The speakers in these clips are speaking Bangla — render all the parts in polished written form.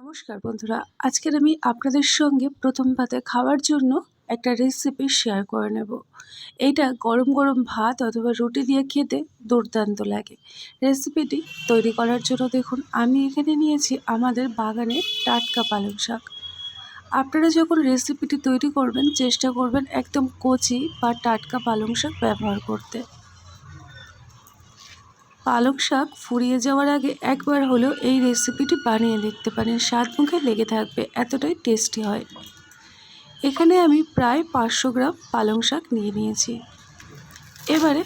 নমস্কার বন্ধুরা, আজকের আমি আপনাদের সঙ্গে প্রথম পাতে খাওয়ার জন্য একটা রেসিপি শেয়ার করে নেব। এইটা গরম গরম ভাত অথবা রুটি দিয়ে খেতে দুর্দান্ত লাগে। রেসিপিটি তৈরি করার জন্য দেখুন আমি এখানে নিয়েছি আমাদের বাগানের টাটকা পালং শাক। আপনারা যখন রেসিপিটি তৈরি করবেন চেষ্টা করবেন একদম কচি বা টাটকা পালং শাক ব্যবহার করতে। পালং শাক ফুরিয়ে যাওয়ার আগে একবার হলেও এই রেসিপিটি বানিয়ে দেখতে পারেন, স্বাদ মুখে লেগে থাকবে, এতটাই টেস্টি হয়। এখানে আমি প্রায় 500 গ্রাম পালং শাক নিয়ে নিয়েছি। এবারে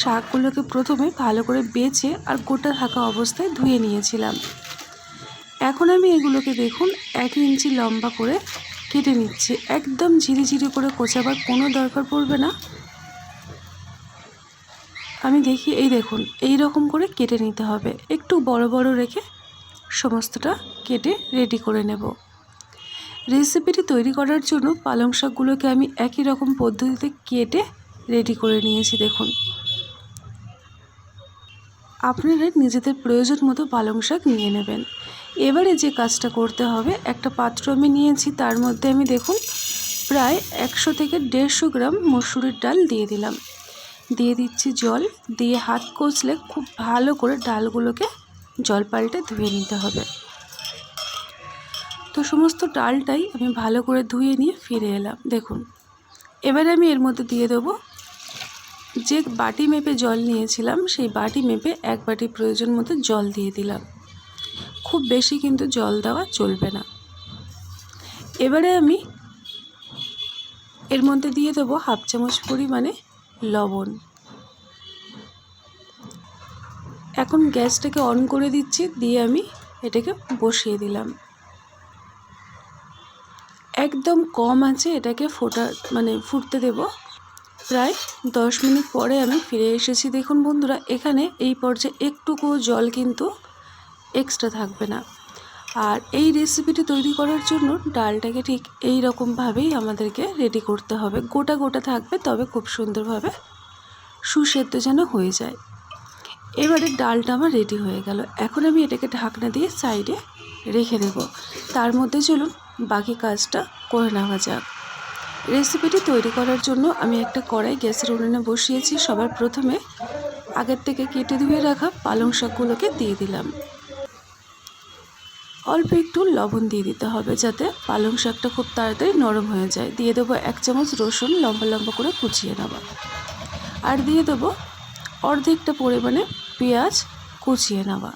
শাকগুলোকে প্রথমে ভালো করে বেছে আর গোটা থাকা অবস্থায় ধুয়ে নিয়েছিলাম। এখন আমি এগুলোকে দেখুন 1 ইঞ্চি লম্বা করে কেটে নিচ্ছি। একদম ঝিরিঝিরি করে কোচাবার কোনো দরকার পড়বে না। আমি দেখি এই দেখুন এই রকম করে কেটে নিতে হবে, একটু বড় বড় রেখে সমস্তটা কেটে রেডি করে নেব। রেসিপিটি তৈরি করার জন্য পালং শাকগুলোকে আমি একই রকম পদ্ধতিতে কেটে রেডি করে নিয়েছি। দেখুন আপনারা নিজেদের প্রয়োজন মতো পালং শাক নিয়ে নেবেন। এবারে যে কাজটা করতে হবে, একটা পাত্র আমি নিয়েছি, তার মধ্যে আমি দেখুন প্রায় 100 থেকে 150 গ্রাম মসুরির ডাল দিয়ে দিলাম। দিয়ে দিচ্ছি জল, দিয়ে হাত কষলে খুব ভালো করে ডালগুলোকে জল পাল্টে ধুয়ে নিতে হবে। তো সমস্ত ডালটাই আমি ভালো করে ধুয়ে নিয়ে ফিরে এলাম। দেখুন এবারে আমি এর মধ্যে দিয়ে দেবো যে বাটি মেপে জল নিয়েছিলাম, সেই বাটি মেপে 1 বাটি প্রয়োজন মতো জল দিয়ে দিলাম। খুব বেশি কিন্তু জল দেওয়া চলবে না। এবারে আমি এর মধ্যে দিয়ে দেবো 1/2 চামচ পরিমাণে লবণ। এখন গ্যাসটাকে অন করে দিচ্ছি, দিয়ে আমি এটাকে বসিয়ে দিলাম। একদম কম আছে এটাকে ফুটতে দেব। প্রায় 10 মিনিট পরে আমি ফিরে এসেছি। দেখুন বন্ধুরা, এখানে এই পর্যায়ে একটুকু জল কিন্তু এক্সট্রা থাকবে না। আর এই রেসিপিটি তৈরি করার জন্য ডালটাকে ঠিক এই রকমভাবেই আমাদেরকে রেডি করতে হবে। গোটা গোটা থাকবে, তবে খুব সুন্দরভাবে সুসেদ্ধ যেন হয়ে যায়। এবারে ডালটা আমার রেডি হয়ে গেল। এখন আমি এটাকে ঢাকনা দিয়ে সাইডে রেখে দেব। তার মধ্যে চলুন বাকি কাজটা করে নেওয়া যাক। রেসিপিটি তৈরি করার জন্য আমি একটা কড়াই গ্যাসের উনুনে বসিয়েছি। সবার প্রথমে আগের থেকে কেটে ধুয়ে রাখা পালং শাকগুলোকে দিয়ে দিলাম। অল্প একটু লবণ দিয়ে দিতে হবে যাতে পালং শাকটা খুব তাড়াতাড়ি নরম হয়ে যায়। দিয়ে দেবো 1 চামচ রসুন লম্বা লম্বা করে কুচিয়ে নেওয়া। আর দিয়ে দেবো অর্ধেকটা পরিমাণে পেঁয়াজ কুচিয়ে নেওয়া।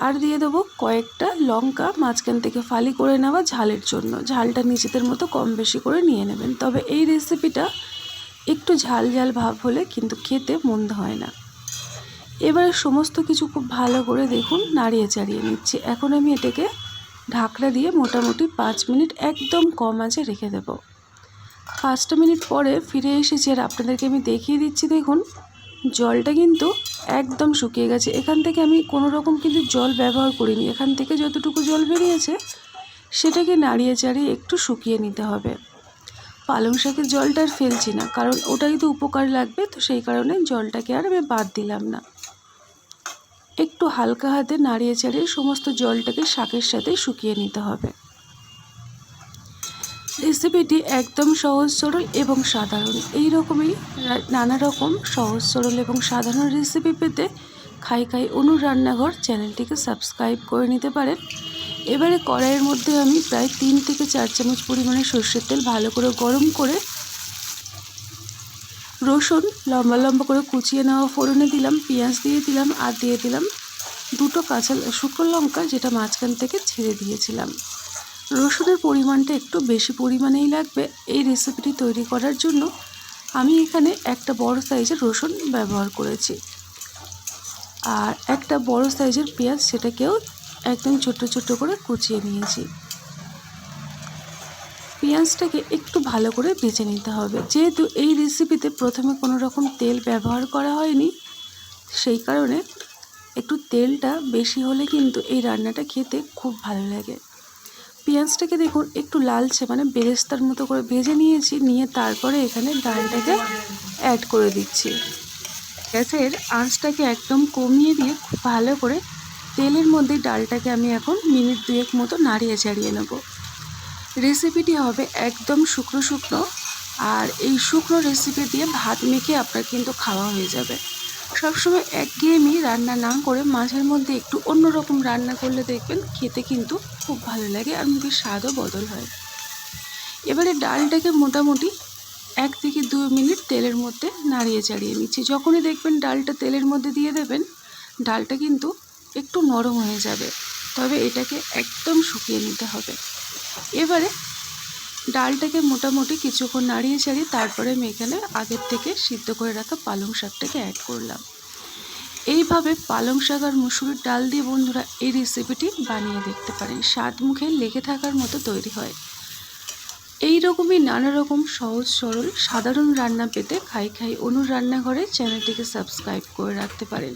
আর দিয়ে দেবো কয়েকটা লঙ্কা মাঝখান থেকে ফালি করে নেওয়া ঝালের জন্য। ঝালটা নিজেদের মতো কম বেশি করে নিয়ে নেবেন। তবে এই রেসিপিটা একটু ঝাল ঝাল ভাব হলে কিন্তু খেতে মন্দ হয় না। এবারে সমস্ত কিছু খুব ভালো করে দেখুন নাড়িয়ে চাড়িয়ে নিচ্ছি। এখন আমি এটাকে ঢাকনা দিয়ে মোটামুটি 5 মিনিট একদম কম আঁচে রেখে দেব। 5 মিনিট পরে ফিরে এসেছি আর আপনাদেরকে আমি দেখিয়ে দিচ্ছি। দেখুন জলটা কিন্তু একদম শুকিয়ে গেছে। এখান থেকে আমি কোনো রকম কিন্তু জল ব্যবহার করিনি। এখান থেকে যতটুকু জল বেরিয়েছে সেটাকে নাড়িয়ে চাড়িয়ে একটু শুকিয়ে নিতে হবে। পালং শাকের জলটা আর ফেলছি না, কারণ ওটাই তো উপকার লাগবে, তো সেই কারণে জলটাকে আর আমি বাদ দিলাম না। একটু হালকা হাতে নাড়িয়ে চাড়িয়ে সমস্ত জলটাকে শাকের সাথে শুকিয়ে নিতে হবে। রেসিপিটি একদম সহজ সরল এবং সাধারণ। এই রকমই নানা রকম সহজ সরল এবং সাধারণ রেসিপি পেতে খাই খাই অনুর রান্নাঘর চ্যানেলটিকে সাবস্ক্রাইব করে নিতে পারেন। এবারে কড়াইয়ের মধ্যে আমি প্রায় 3 থেকে 4 চামচ পরিমাণে সর্ষের তেল ভালো করে গরম করে রসুন লম্বা লম্বা করে কুচিয়ে নেওয়া ফোড়নে দিলাম, পেঁয়াজ দিয়ে দিলাম, আর দিয়ে দিলাম 2টো কাঁচা শুকনো লঙ্কা যেটা মাঝখান থেকে ছেড়ে দিয়েছিলাম। রসুনের পরিমাণটা একটু বেশি পরিমাণেই লাগবে এই রেসিপিটি তৈরি করার জন্য। আমি এখানে একটা বড় সাইজের রসুন ব্যবহার করেছি, আর একটা বড় সাইজের পেঁয়াজ সেটাকেও একদম ছোট ছোট করে কুচিয়ে নিয়েছি। পেঁয়াজটাকে একটু ভালো করে ভেজে নিতে হবে। যেহেতু এই রেসিপিতে প্রথমে কোনো রকম তেল ব্যবহার করা হয়নি, সেই কারণে একটু তেলটা বেশি হলে কিন্তু এই রান্নাটা খেতে খুব ভালো লাগে। পেঁয়াজটাকে দেখুন একটু লালচে বেরেস্তার মতো করে ভেজে নিয়েছি। নিয়ে তারপরে এখানে ডালটাকে অ্যাড করে দিচ্ছি। গ্যাসের আঁচটাকে একদম কমিয়ে দিয়ে খুব ভালো করে তেলের মধ্যে ডালটাকে আমি এখন মিনিট 2 মতো নাড়িয়ে চাড়িয়ে নেব। রেসিপিটি হবে একদম শুকনো শুকনো, আর এই শুকনো রেসিপি দিয়ে ভাত মেখে আপনার কিন্তু খাওয়া হয়ে যাবে। সবসময় একঘেয়েমি রান্না না করে মাঝের মধ্যে একটু অন্যরকম রান্না করলে দেখবেন খেতে কিন্তু খুব ভালো লাগে আর মুখের স্বাদও বদল হয়। এবারে ডালটাকে মোটামুটি 1 থেকে 2 মিনিট তেলের মধ্যে নাড়িয়ে চাড়িয়ে নিচ্ছি। যখনই দেখবেন ডালটা তেলের মধ্যে দিয়ে দেবেন, ডালটা কিন্তু একটু নরম হয়ে যাবে, তবে এটাকে একদম শুকিয়ে নিতে হবে। এবারে ডালটাকে মোটামুটি কিছুক্ষণ নাড়িয়ে চাড়িয়ে তারপরে আমি এখানে আগের থেকে সিদ্ধ করে রাখা পালং শাকটাকে অ্যাড করলাম। এইভাবে পালং শাক আর মুসুরির ডাল দিয়ে বন্ধুরা এই রেসিপিটি বানিয়ে দেখতে পারেন, স্বাদ মুখে লেগে থাকার মতো তৈরি হয়। এই রকমই নানা রকম সহজ সরল সাধারণ রান্না পেতে খাই খাই অনুর রান্নাঘরে চ্যানেলটিকে সাবস্ক্রাইব করে রাখতে পারেন।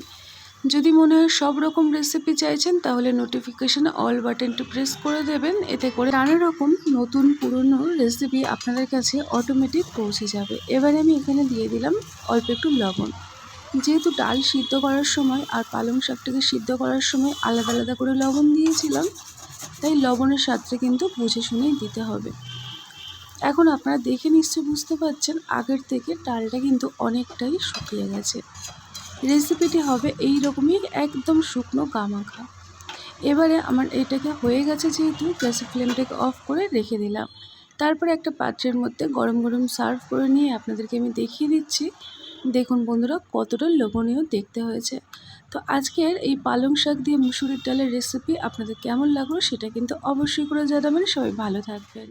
যদি মনে হয় সব রকম রেসিপি চাইছেন তাহলে নোটিফিকেশানে অল বাটনটি প্রেস করে দেবেন, এতে করে নানা রকম নতুন পুরনো রেসিপি আপনাদের কাছে অটোমেটিক পৌঁছে যাবে। এবারে আমি এখানে দিয়ে দিলাম অল্প একটু লবণ। যেহেতু ডাল সিদ্ধ করার সময় আর পালং শাকটাকে সিদ্ধ করার সময় আলাদা আলাদা করে লবণ দিয়েছিলাম, তাই লবণের স্বাদটা কিন্তু বুঝে শুনেই দিতে হবে। এখন আপনারা দেখে নিশ্চয়ই বুঝতে পারছেন আগের থেকে ডালটা কিন্তু অনেকটাই শুকিয়ে গেছে। রেসিপিটি হবে এই রকমই একদম শুকনো গামাখা। এবারে আমার এটাকে হয়ে গেছে যেহেতু গ্যাসের ফ্লেমটাকে অফ করে রেখে দিলাম। তারপরে একটা পাত্রের মধ্যে গরম গরম সার্ভ করে নিয়ে আপনাদেরকে আমি দেখিয়ে দিচ্ছি। দেখুন বন্ধুরা কতটা লোভনীয় দেখতে হয়েছে। তো আজকের এই পালং শাক দিয়ে মুসুরির ডালের রেসিপি আপনাদের কেমন লাগলো সেটা কিন্তু অবশ্যই করে জানাবেন। সবাই ভালো থাকবেন।